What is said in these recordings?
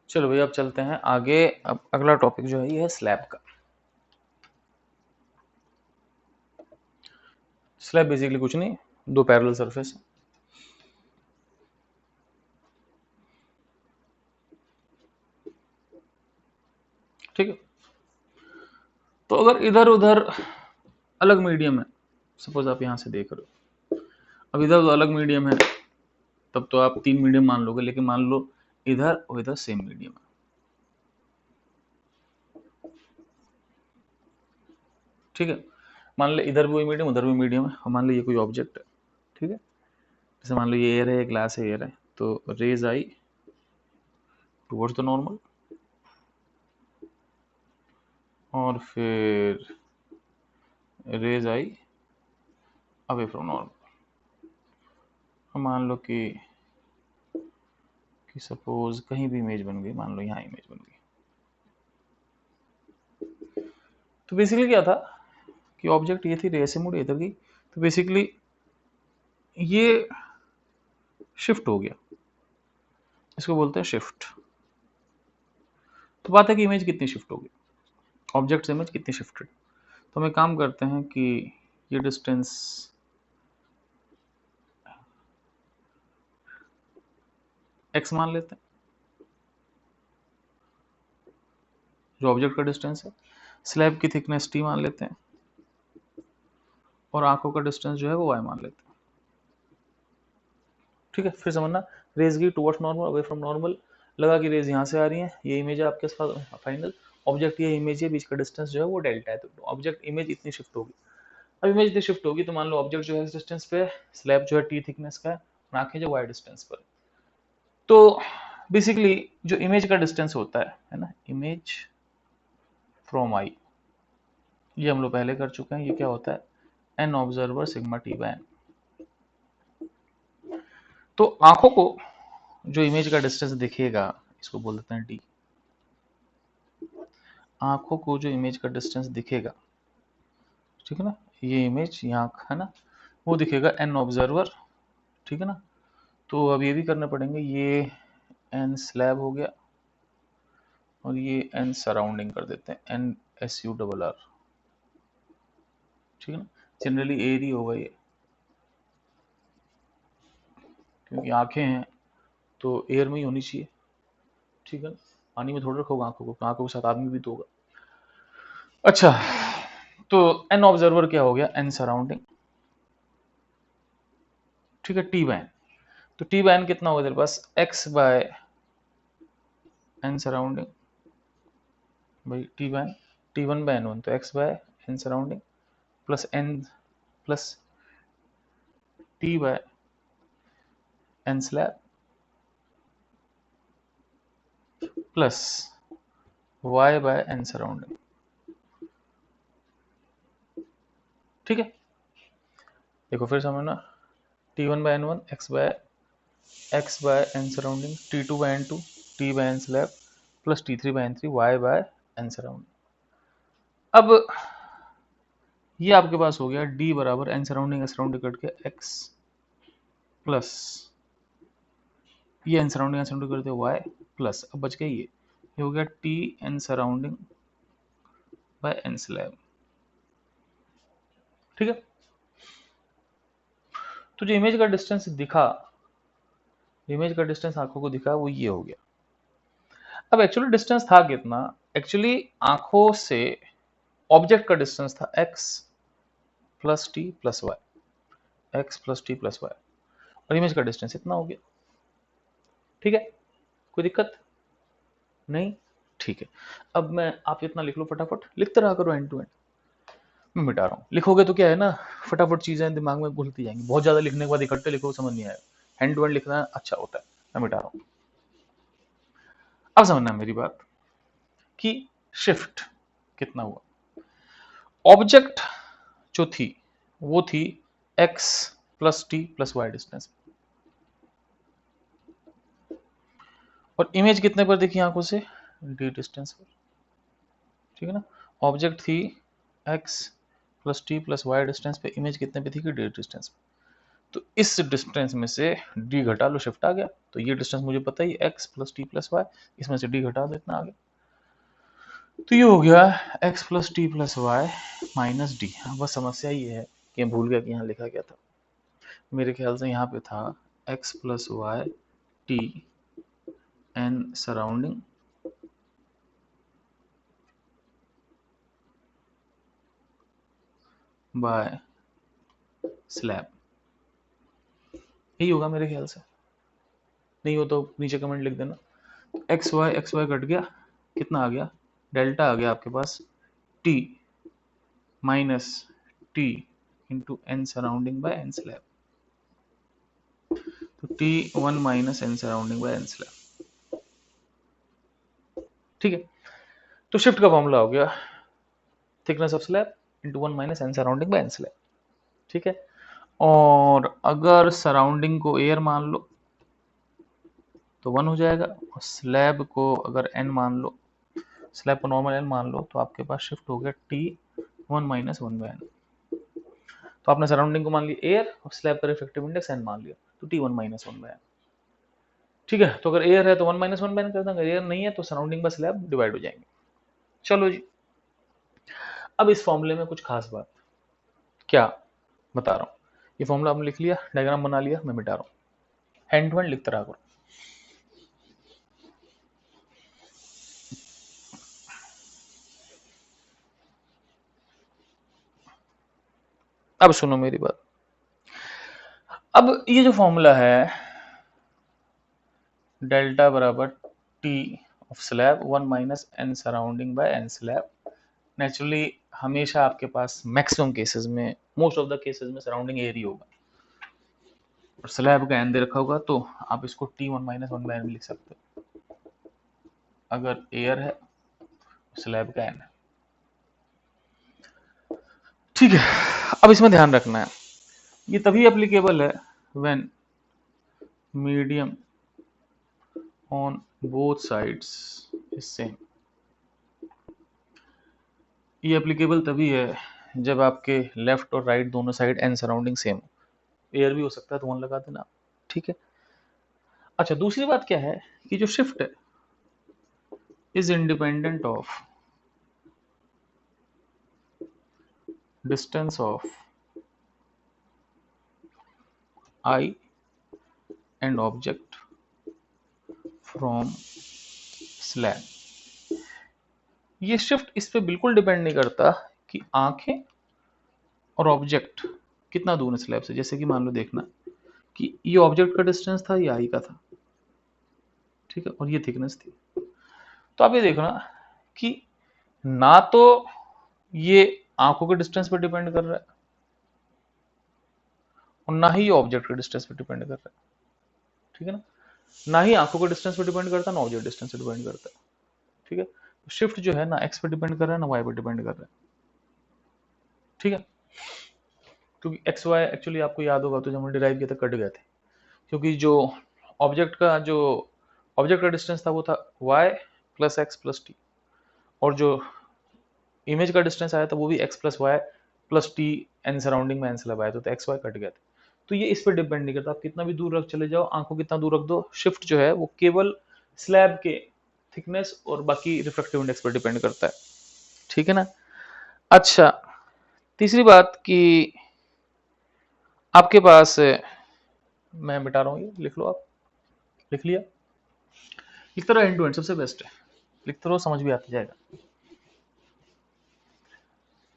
चलो भैया अब चलते हैं आगे। अब अगला टॉपिक जो है ये है स्लैब का। स्लैब बेसिकली कुछ नहीं, दो पैरेलल सरफेस। ठीक है, तो अगर इधर उधर अलग मीडियम है, सपोज आप यहां से देख रहे हो, अब इधर उधर अलग मीडियम है, तब तो आप तीन मीडियम मान लोगे, लेकिन मान लो इधर और इधर सेम मीडियम है। ठीक है, मान लो इधर भी वही मीडियम उधर भी मीडियम है, और मान लो ये कोई ऑब्जेक्ट है। ठीक है, जैसे मान लो ये एयर है, ग्लास है, एयर है, तो raise eye towards the normal और फिर raise eye away from normal. मान लो कि सपोज कहीं भी इमेज बन गई, मान लो यहाँ इमेज बन गई। तो बेसिकली क्या था कि ऑब्जेक्ट ये थी, रे से मुड़ी इधर गई, तो बेसिकली ये शिफ्ट हो गया, इसको बोलते हैं शिफ्ट। तो बात है कि इमेज कितनी शिफ्ट होगी, ऑब्जेक्ट से इमेज कितनी शिफ्टेड। तो हम एक काम करते हैं कि ये डिस्टेंस x मान लेते हैं, जो ऑब्जेक्ट का डिस्टेंस है। स्लैब की थिकनेस t मान लेते हैं, और आंखों का डिस्टेंस जो है वो y मान लेते हैं। ठीक है, फिर समझना, रेज की towards normal away from normal, लगा कि रेज यहाँ से आ रही है, ये इमेज है आपके पास फाइनल ऑब्जेक्ट, ये इमेज है, बीच का डिस्टेंस जो है वो डेल्टा है, तो ऑब्जेक्ट इमेज इतनी शिफ्ट होगी। अब इमेज इतनी शिफ्ट होगी तो मान लो ऑब्जेक्ट जो है इस डिस्टेंस पे, स्लैब जो है टी थिकनेस का है, और आंखें जो वाई डिस्टेंस पर। तो बेसिकली जो इमेज का डिस्टेंस होता है ना, इमेज फ्रॉम आई, ये हम लोग पहले कर चुके हैं, ये क्या होता है, N observer sigma T by N. तो आंखों को जो इमेज का डिस्टेंस दिखेगा, इसको बोल देते हैं डी। आंखों को जो इमेज का डिस्टेंस दिखेगा, ठीक है ना, ये इमेज यहाँ है ना, वो दिखेगा एन ऑब्जर्वर। ठीक है ना, तो अब ये भी करना पड़ेंगे, ये एन स्लैब हो गया, और ये एन सराउंडिंग कर देते हैं, N S U double R. ठीक है ना, जनरली एयर ही होगा ये, क्योंकि आंखें हैं तो एयर में ही होनी चाहिए। ठीक है ना, पानी में थोड़ा रखोगे आंखों को, आंखों के साथ आदमी भी तो होगा। अच्छा, तो एन ऑब्जर्वर क्या हो गया, एन सराउंडिंग। ठीक है, टी बाय एन, तो टी बाय एन कितना होगा तेरे पास, एक्स बाय एन सराउंडिंग, भाई T by N, T one by N one, तो X by N surrounding plus N plus T by N slab plus Y by N surrounding. ठीक है, देखो फिर समझना, T one by N one, X by N surrounding, T two by N two, T by N slab plus T three by N three, Y by N surrounding. अब ये आपके पास हो गया डी बराबर एन सराउंडिंग कट के X plus ये N surrounding करते वाई प्लस, अब बच गया ये हो गया T N surrounding by N slab. ठीक है, तो जो इमेज का डिस्टेंस दिखा, इमेज का डिस्टेंस आंखों को दिखा, वो ये हो गया। अब एक्चुअली डिस्टेंस था कितना, एक्चुअली आंखों से ऑब्जेक्ट का डिस्टेंस था x plus T plus Y, X plus T plus Y, और इमेज का डिस्टेंस इतना हो गया। ठीक है, कोई दिक्कत नहीं। ठीक है, अब मैं, आप इतना लिख लो फटाफट, लिखते रहा करो एंड टू एंड, मैं मिटा रहा हूँ। लिखोगे तो क्या है ना, फटाफट चीजें दिमाग में घुलती जाएंगी, बहुत ज्यादा लिखने के बाद इकट्ठे लिखो समझ नहीं आएगा, हैंड टू हैंड लिखना अच्छा होता है। मैं मिटा रहा हूँ, अब समझना मेरी बात कि शिफ्ट कितना हुआ। ऑब्जेक्ट जो थी वो थी x plus T plus Y distance, और इमेज कितने पर दिखी आंखों से, डी डिस्टेंस पर। ठीक है ना, ऑब्जेक्ट थी x plus T plus Y distance पे, इमेज कितने पे थी कि डी डिस्टेंस पे। तो इस डिस्टेंस में से d घटा लो, शिफ्ट आ गया। तो ये डिस्टेंस मुझे पता ही x plus T plus Y, इसमें से d घटा दो, इतना आ गया। तो ये हो गया x plus T plus Y minus D. बस समस्या ये है कि मैं भूल गया कि यहाँ लिखा क्या था। मेरे ख्याल से यहाँ पे था x plus Y T N surrounding by slab, यही होगा मेरे ख्याल से। नहीं हो तो नीचे कमेंट लिख देना। एक्स वाई कट गया, कितना आ गया, डेल्टा आ गया आपके पास t minus T into N surrounding by N slab. तो t1 minus N surrounding by N slab, ठीक है। तो शिफ्ट का फॉर्मूला हो गया thickness of slab into 1 minus N surrounding by N slab, ठीक है। और अगर सराउंडिंग को एयर मान लो तो 1 हो जाएगा, और स्लैब को अगर n मान लो, स्लैब को नॉर्मल n मान लो, तो आपके पास शिफ्ट हो गया t1 माइनस 1 बाय n। तो आपने सराउंडिंग को मान लिया एयर और स्लैब का रिफ्रैक्टिव इंडेक्स n मान लिया, तो t1 माइनस 1 बाय n, ठीक है। तो अगर एयर है तो 1 माइनस 1 बाय n कर देंगे, एयर नहीं है तो सराउंडिंग बाय स्लैब डिवाइड हो जाएंगे। चलो जी, अब इस फॉर्मूले में कुछ खास बात क्या बता रहा हूँ। ये फॉर्मूला आपने लिख लिया, डायग्राम बना लिया, मैं मिटा रहा हूँ, हैंड टू हैंड लिखता रहा करो। अब सुनो मेरी बात। अब ये जो फॉर्मूला है डेल्टा बराबर T of slab 1 minus N surrounding by N slab, naturally हमेशा आपके पास मैक्सिमम केसेस में, मोस्ट ऑफ द केसेस में सराउंडिंग एयर ही होगा और स्लैब का एन दे रखा होगा, तो आप इसको t1 माइनस 1 बाय एन लिख सकते हो। अगर एयर है स्लैब का एन है, ठीक है। अब इसमें ध्यान रखना है, ये तभी एप्लीकेबल है when medium on both sides is same. ये एप्लीकेबल तभी है जब आपके लेफ्ट और राइट दोनों साइड एन सराउंडिंग सेम हो। एयर भी हो सकता है तो वन लगा देना, ठीक है। अच्छा, दूसरी बात क्या है कि जो शिफ्ट है is independent of distance of I and object from slab. ये शिफ्ट इस पे बिल्कुल डिपेंड नहीं करता कि आंखें और ऑब्जेक्ट कितना दूर है स्लैब से। जैसे कि मान लो देखना कि ये ऑब्जेक्ट का डिस्टेंस था, ये आई का था, ठीक है, और ये थिकनेस थी। तो आप ये देखना कि ना तो ये आंखों के डिस्टेंस पर डिपेंड कर रहा है और ना ही ये ऑब्जेक्ट के डिस्टेंस पर डिपेंड कर रहा है, ठीक है ना। ना ही आंखों के डिस्टेंस पर डिपेंड करता है, ना ऑब्जेक्ट डिस्टेंस पर डिपेंड करता है, ठीक है। तो शिफ्ट जो है ना एक्स पे डिपेंड कर रहा है, ना वाई पे डिपेंड कर रहा है, ठीक है। क्योंकि एक्स वाई एक्चुअली आपको याद होगा तो जब हम डिराइव किया था कट गए थे, क्योंकि जो ऑब्जेक्ट का डिस्टेंस था वो था y plus x plus T, और जो इमेज का डिस्टेंस आया था वो भी x plus Y plus T N surrounding में एन स्लैब आया था, तो एक्स वाई कट गया था। तो ये इस पर डिपेंड नहीं करता, आप कितना भी दूर रख चले जाओ, आंखों कितना दूर रख दो, शिफ्ट जो है वो केवल स्लैब के थिकनेस और बाकी रिफ्रैक्टिव इंडेक्स पर डिपेंड करता है, ठीक है ना। अच्छा, तीसरी बात कि आपके पास, मैं मिटा रहा हूँ, ये लिख लो, आप लिख लिया, लिखते रहो, एंड टू एंड सबसे बेस्ट है, लिखते रहो, समझ भी आती जाएगा।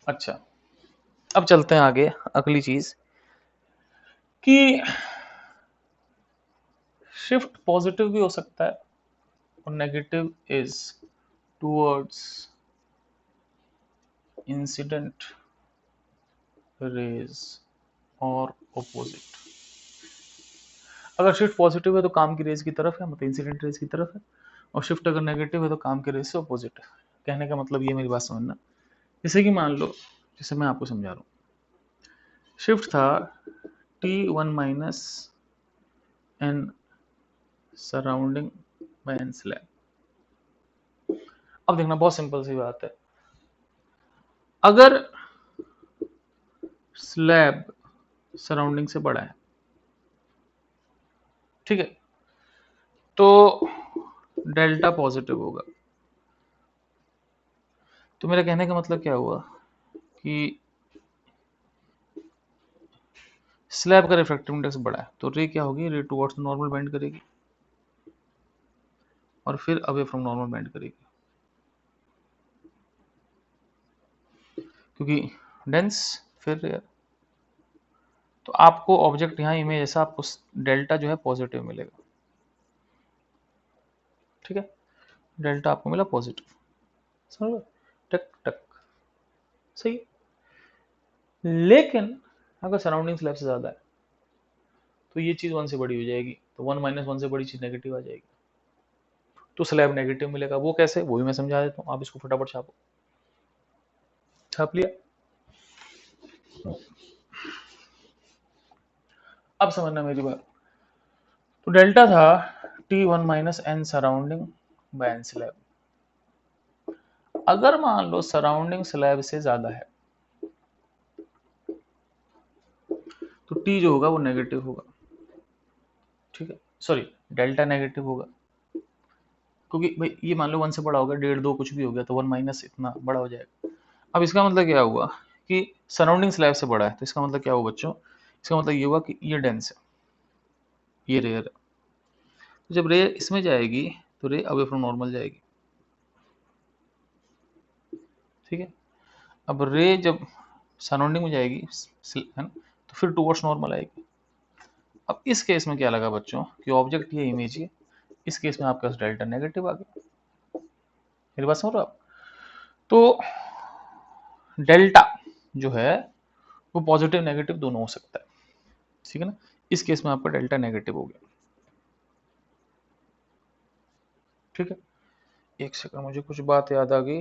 अच्छा, अब चलते हैं आगे, अगली चीज कि शिफ्ट पॉजिटिव भी हो सकता है और negative is towards incident raise और ऑपोजिट। अगर शिफ्ट पॉजिटिव है तो काम की रेज की तरफ है, मतलब इंसिडेंट रेज की तरफ है, और शिफ्ट अगर नेगेटिव है तो काम की रेज से ऑपोजिट है। कहने का मतलब ये, मेरी बात समझना, जैसे कि मान लो, जैसे मैं आपको समझा रहा हूँ, शिफ्ट था t1 minus N surrounding by N slab. अब देखना, बहुत सिंपल सी बात है, अगर स्लैब सराउंडिंग से बड़ा है ठीक है, तो डेल्टा पॉजिटिव होगा। तो मेरा कहने का मतलब क्या हुआ कि स्लैब का रिफ्रैक्टिव इंडेक्स बड़ा है तो रे क्या होगी, रे टुवर्ड्स नॉर्मल बेंड करेगी और फिर अवे फ्रॉम नॉर्मल बेंड करेगी, क्योंकि डेंस फिर रेयर। तो आपको ऑब्जेक्ट यहाँ इमेज ऐसा आपको डेल्टा जो है पॉजिटिव मिलेगा। ठीक है, डेल्टा आपको मिला पॉजिटिव, समझ लो, टक टक, सही है। लेकिन अगर सराउंडिंग स्लैब से ज्यादा है तो ये चीज 1 से बड़ी हो जाएगी, तो 1 माइनस 1 से बड़ी चीज नेगेटिव आ जाएगी, तो स्लैब नेगेटिव मिलेगा। वो कैसे, वो भी मैं समझा देता हूँ, आप इसको फटाफट छापो। छाप लिया? अब समझना मेरी बात। तो डेल्टा था T1 minus N surrounding by N slab. अगर मान लो सराउंडिंग स्लैब से ज्यादा है तो T जो होगा वो नेगेटिव होगा। ठीक है, सॉरी, डेल्टा नेगेटिव होगा, क्योंकि भाई ये मान लो 1 से बड़ा होगा, 1.5 2 कुछ भी हो गया तो 1 माइनस इतना बड़ा हो जाएगा। अब इसका मतलब क्या हुआ कि सराउंडिंग स्लैब से बड़ा है, तो इसका मतलब क्या हुआ बच्चों, इसका मतलब ये हुआ कि ये डेंस है, ये रेयर है। तो जब रे इसमें जाएगी तो रे अवे फ्रॉम नॉर्मल जाएगी। ठीक है, अब रे जब सराउंडिंग में जाएगी है ना, तो फिर टुवर्ड्स नॉर्मल आएगी। अब इस केस में क्या लगा बच्चों कि ऑब्जेक्ट ये इमेज है, इस केस में आपके पास डेल्टा नेगेटिव आ गया। मेरी बात समझ रहे हो आप? तो डेल्टा जो है वो पॉजिटिव नेगेटिव दोनों हो सकता है। ठीक है ना, इस केस में आपका डेल्टा नेगेटिव हो गया। ठीक है, एक सेकंड, मुझे कुछ बात याद आ गई।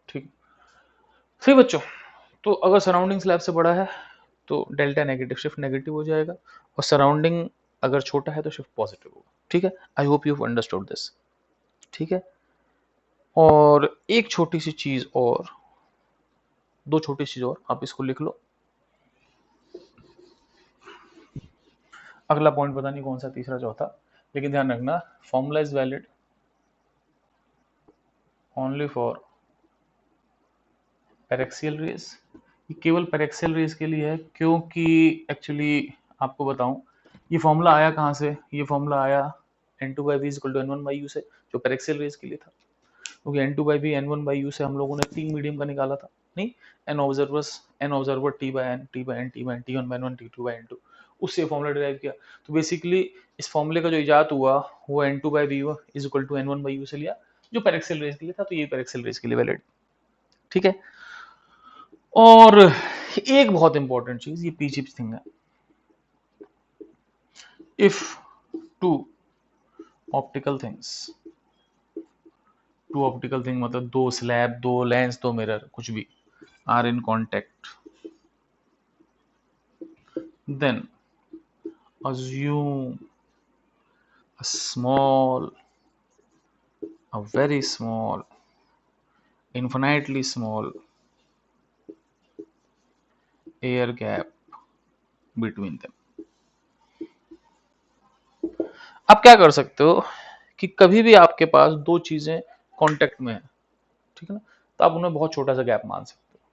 ठीक, फिर बच्चों, तो अगर सराउंडिंग स्लैब से बड़ा है तो डेल्टा नेगेटिव शिफ्ट नेगेटिव हो जाएगा, और सराउंडिंग अगर छोटा है तो शिफ्ट पॉजिटिव होगा। ठीक है, I hope you understood this. ठीक है, और एक छोटी सी चीज और, दो छोटी चीज और, आप इसको लिख लो। अगला पॉइंट पता नहीं कौन सा, तीसरा चौथा, लेकिन ध्यान रखना, formula is valid only for paraxial rays. ये केवल पेरेक्सियल रेज के लिए है, क्योंकि एक्चुअली आपको बताऊं, ये फॉर्मूला आया कहाँ से, ये फॉर्मूला आया N2 by V equal to N1 by U से, जो पेरेक्सियल रेज के लिए था। क्योंकि N2 by we N1 by U से हम लोगों ने तीन मीडियम का निकाला था, नहीं, N observer T by N, T by N, T by N, T one by one, T two by N two, उससे फॉर्मूला डिराइव किया। तो बेसिकली इस फॉर्मूले का जो इजाद हुआ वो N2 by V is equal to N1 by U से लिया, जो पेरेक्सियल रेज के लिए था, तो ये पेरेक्सियल रेज के लिए वैलिड। ठीक है, और एक बहुत इंपॉर्टेंट चीज, ये पीछे थिंग है, if two optical things, two optical thing मतलब दो स्लैब, दो लेंस, दो मिरर, कुछ भी, are in contact, then assume a small, a very small, infinitely small air gap between them. आप क्या कर सकते हो कि कभी भी आपके पास दो चीजें कांटेक्ट में है, ठीक है ना, तो आप उन्हें बहुत छोटा सा गैप मान सकते हो।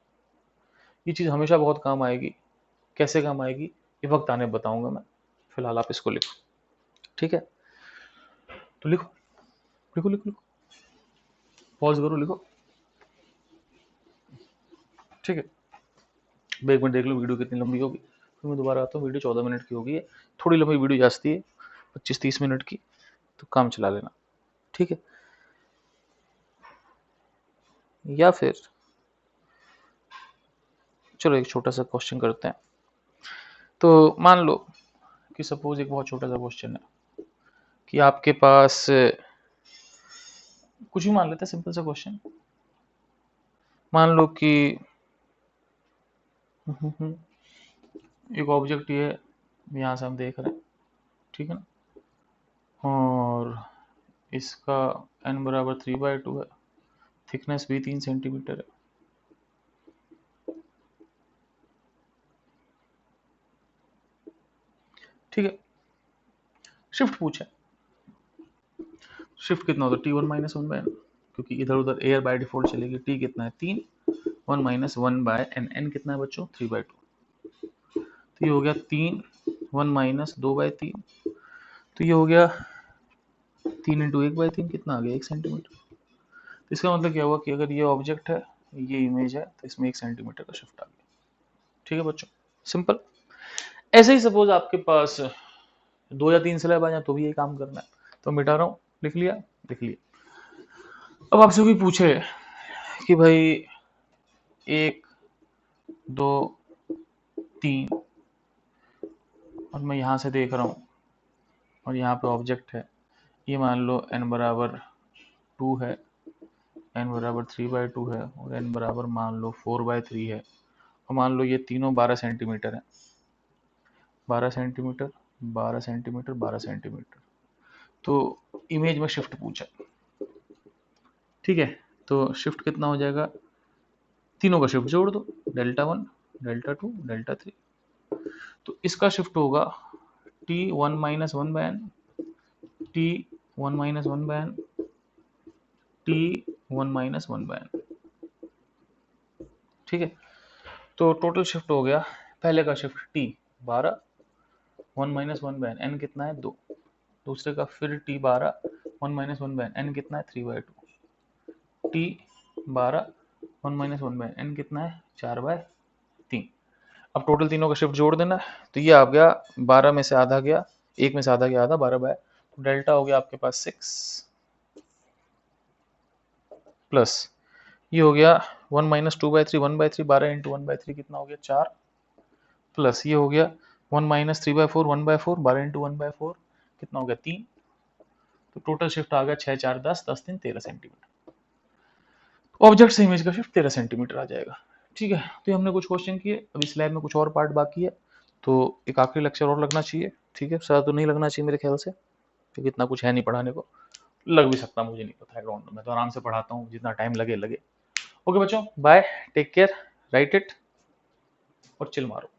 ये चीज हमेशा बहुत काम आएगी। कैसे काम आएगी ये वक्त आने बताऊंगा मैं, फिलहाल आप इसको लिखो। ठीक है, तो लिखो, लिखो लिखो लिखो, पॉज करो, लिखो। ठीक है, एक मिनट देख लो वीडियो कितनी लंबी होगी, फिर मैं दोबारा आता हूँ। वीडियो 14 मिनट की होगी है, थोड़ी लंबी वीडियो जाती है, 25 30 मिनट की, तो काम चला लेना। ठीक है, या फिर चलो एक छोटा सा क्वेश्चन करते हैं। तो मान लो कि सपोज एक बहुत छोटा सा क्वेश्चन है कि आपके पास, कुछ भी मान लेते हैं, सिंपल सा क्वेश्चन। मान लो कि एक ऑब्जेक्ट ये यहाँ से हम देख रहे हैं, ठीक है ना, और इसका n बराबर 3/2 है, थिकनेस भी 3 सेंटीमीटर है। ठीक है, शिफ्ट पूछा, शिफ्ट कितना होता है T one minus one by N, क्योंकि इधर उधर एयर बाय डिफॉल्ट चलेगी। टी कितना है 3, 1 माइनस 1 बाय एन, एन कितना है बच्चों 3/2। तो ये हो गया 3, 1 माइनस 2/3, तो ये हो गया 3 इंटू 1/3, कितना आ गया 1 सेंटीमीटर। तो इसका मतलब क्या हुआ कि अगर ये ऑब्जेक्ट है, ये इमेज है, तो इसमें 1 सेंटीमीटर का शिफ्ट आ गया। ठीक है बच्चों, सिंपल। ऐसे ही सपोज आपके पास 2 या 3 स्लैब आ जाए तो भी ये काम करना है, तो मिटा रहा हूँ, लिख लिया, लिख लिया। अब आपसे कोई पूछे कि भाई 1, 2, 3, और मैं यहाँ से देख रहा हूँ और यहाँ पे ऑब्जेक्ट है, ये मान लो n बराबर 2 है, n बराबर 3/2 है, और n बराबर मान लो 4/3 है, और मान लो ये तीनों 12 सेंटीमीटर है, 12 सेंटीमीटर, 12 सेंटीमीटर, 12 सेंटीमीटर। तो इमेज में शिफ्ट पूछा, ठीक है, तो शिफ्ट कितना हो जाएगा, तीनों का शिफ्ट जोड़ दो, Δ1, Δ2, Δ3। तो इसका शिफ्ट होगा T1 minus 1 by n, T1 minus 1 by n, T1 minus 1 by n। ठीक है, तो टोटल शिफ्ट हो गया, पहले का shift T 12, 1 minus 1 by n कितना है 2, दूसरे का फिर T 12, 1 माइनस 1 बाय n कितना है 3/2, T 12, 1 माइनस 1 बाय n कितना है 4/3। अब टोटल तीनों का शिफ्ट जोड़ देना, तो ये आ गया 12 में से आधा गया, 1 में से आधा गया आधा, 12/, तो डेल्टा हो गया आपके पास 6 प्लस ये हो गया 1 माइनस 2/3, 1/3, 12 इंटू 1/3 कितना हो गया 4, प्लस ये हो गया 1 माइनस 3/4, 1/4, 12 इंटू 1/4 कितना हो गया 3। तो टोटल शिफ्ट आ गया 6, 4, 10, 10, 3, 13 सेंटीमीटर। ऑब्जेक्ट से इमेज का शिफ्ट 13 सेंटीमीटर आ जाएगा। ठीक है, तो ये हमने कुछ क्वेश्चन किए, अभी स्लैब में कुछ और पार्ट बाकी है, तो एक आखिरी लेक्चर और लगना चाहिए। ठीक है, ज़्यादा तो नहीं लगना चाहिए मेरे ख्याल से, क्योंकि इतना कुछ है नहीं पढ़ाने को, लग भी सकता, मुझे नहीं पता है, डोंट, मैं तो आराम से पढ़ाता हूँ, जितना टाइम लगे लगे। ओके बच्चों, bye, take care, write it और चिल मारो।